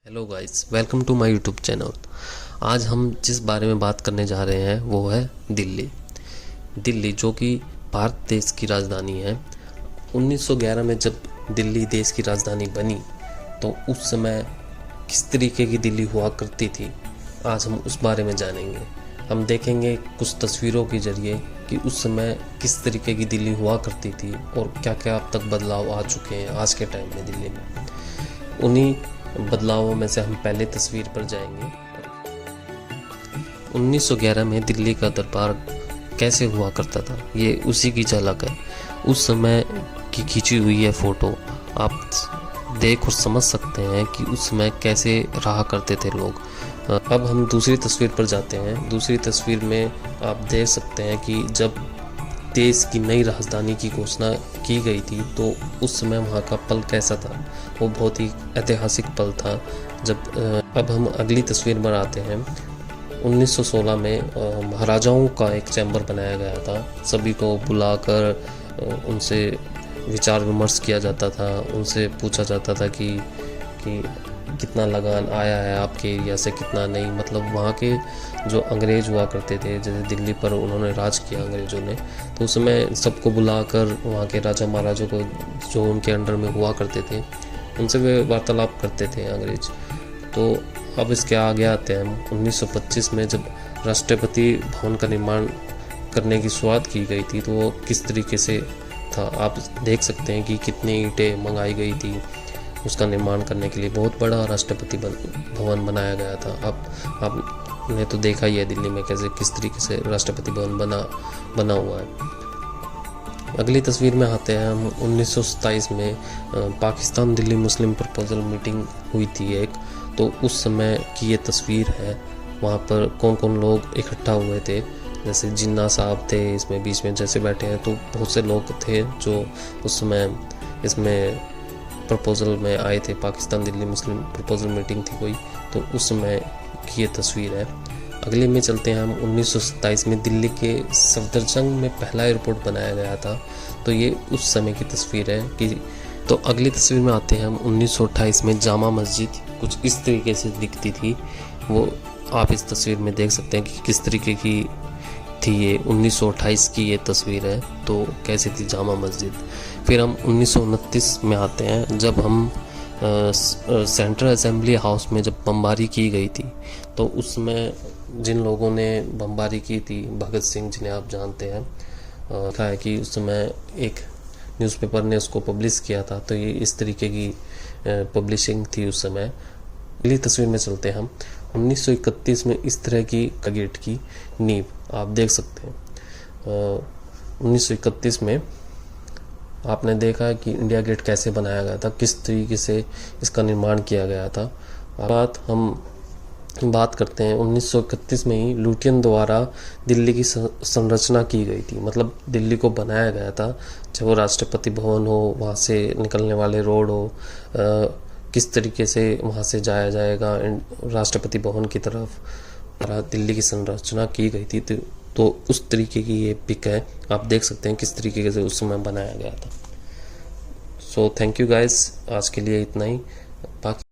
Hello guys, welcome to my YouTube channel. आज हम जिस बारे में बात करने जा रहे हैं वो है दिल्ली। दिल्ली जो कि भारत देश की राजधानी है। 1911 में जब दिल्ली देश की राजधानी बनी तो उस समय किस तरीके की दिल्ली हुआ करती थी, आज हम उस बारे में जानेंगे। हम देखेंगे कुछ तस्वीरों के जरिए कि उस समय किस तरीके की दिल्ली हुआ करती थी और क्या क्या अब तक बदलाव आ चुके हैं आज के टाइम में दिल्ली में। उन्हीं बदलावों में से हम पहले तस्वीर पर जाएंगे। 1911 में दिल्ली का दरबार कैसे हुआ करता था, ये उसी की झलक है। उस समय की खींची हुई है फ़ोटो। आप देख और समझ सकते हैं कि उस समय कैसे रहा करते थे लोग। अब हम दूसरी तस्वीर पर जाते हैं। दूसरी तस्वीर में आप देख सकते हैं कि जब देश की नई राजधानी की घोषणा की गई थी तो उस समय वहाँ का पल कैसा था, वो बहुत ही ऐतिहासिक पल था। अब हम अगली तस्वीर पर आते हैं। 1916 में महाराजाओं का एक चैम्बर बनाया गया था। सभी को बुलाकर उनसे विचार विमर्श किया जाता था। उनसे पूछा जाता था कि कितना लगान आया है आपके एरिया से, कितना नहीं। मतलब वहाँ के जो अंग्रेज़ हुआ करते थे, जैसे दिल्ली पर उन्होंने राज किया अंग्रेज़ों ने, तो उस समय सबको बुलाकर वहाँ के राजा महाराजों को जो उनके अंडर में हुआ करते थे उनसे वे वार्तालाप करते थे अंग्रेज। तो अब इसके आगे आते हैं हम। 1925 में जब राष्ट्रपति भवन का निर्माण करने की शुरुआत की गई थी तो वो किस तरीके से था, आप देख सकते हैं कि कितनी ईंटें मंगाई गई थी उसका निर्माण करने के लिए। बहुत बड़ा राष्ट्रपति भवन बनाया गया था। आपने तो देखा ही है दिल्ली में कैसे किस तरीके से राष्ट्रपति भवन बना हुआ है। अगली तस्वीर में आते हैं हम। 1927 में पाकिस्तान दिल्ली मुस्लिम प्रपोजल मीटिंग हुई थी एक, तो उस समय की ये तस्वीर है। वहाँ पर कौन कौन लोग इकट्ठा हुए थे, जैसे जिन्ना साहब थे इसमें बीच में जैसे बैठे हैं, तो बहुत से लोग थे जो उस समय इसमें प्रपोजल में आए थे। पाकिस्तान दिल्ली मुस्लिम प्रपोजल मीटिंग थी कोई, तो उस समय की ये तस्वीर है। अगले में चलते हैं हम। 1927 में दिल्ली के सफदरजंग में पहला एयरपोर्ट बनाया गया था, तो ये उस समय की तस्वीर है कि। तो अगली तस्वीर में आते हैं हम। 1928 में जामा मस्जिद कुछ इस तरीके से दिखती थी, वो आप इस तस्वीर में देख सकते हैं कि किस तरीके की थी ये। 1928 की ये तस्वीर है, तो कैसी थी जामा मस्जिद। फिर हम 1929 में आते हैं, जब हम सेंट्रल असेंबली हाउस में जब बमबारी की गई थी, तो उसमें जिन लोगों ने बमबारी की थी, भगत सिंह जिन्हें आप जानते हैं, कहा है कि उस समय एक न्यूज़पेपर ने उसको पब्लिश किया था, तो ये इस तरीके की पब्लिशिंग थी उस समय। अगली तस्वीर में चलते हैं हम। 1931 में इस तरह की गेट की नींव आप देख सकते हैं। 1931 में आपने देखा कि इंडिया गेट कैसे बनाया गया था, किस तरीके से इसका निर्माण किया गया था। हम बात करते हैं 1931 में ही लुटियन द्वारा दिल्ली की संरचना की गई थी। मतलब दिल्ली को बनाया गया था, चाहे वो राष्ट्रपति भवन हो, वहाँ से निकलने वाले रोड हो, किस तरीके से वहाँ से जाया जाएगा राष्ट्रपति भवन की तरफ, दिल्ली की संरचना की गई थी। तो उस तरीके की ये पिक है, आप देख सकते हैं किस तरीके से उस समय बनाया गया था। सो थैंक यू गाइस, आज के लिए इतना ही। बाकी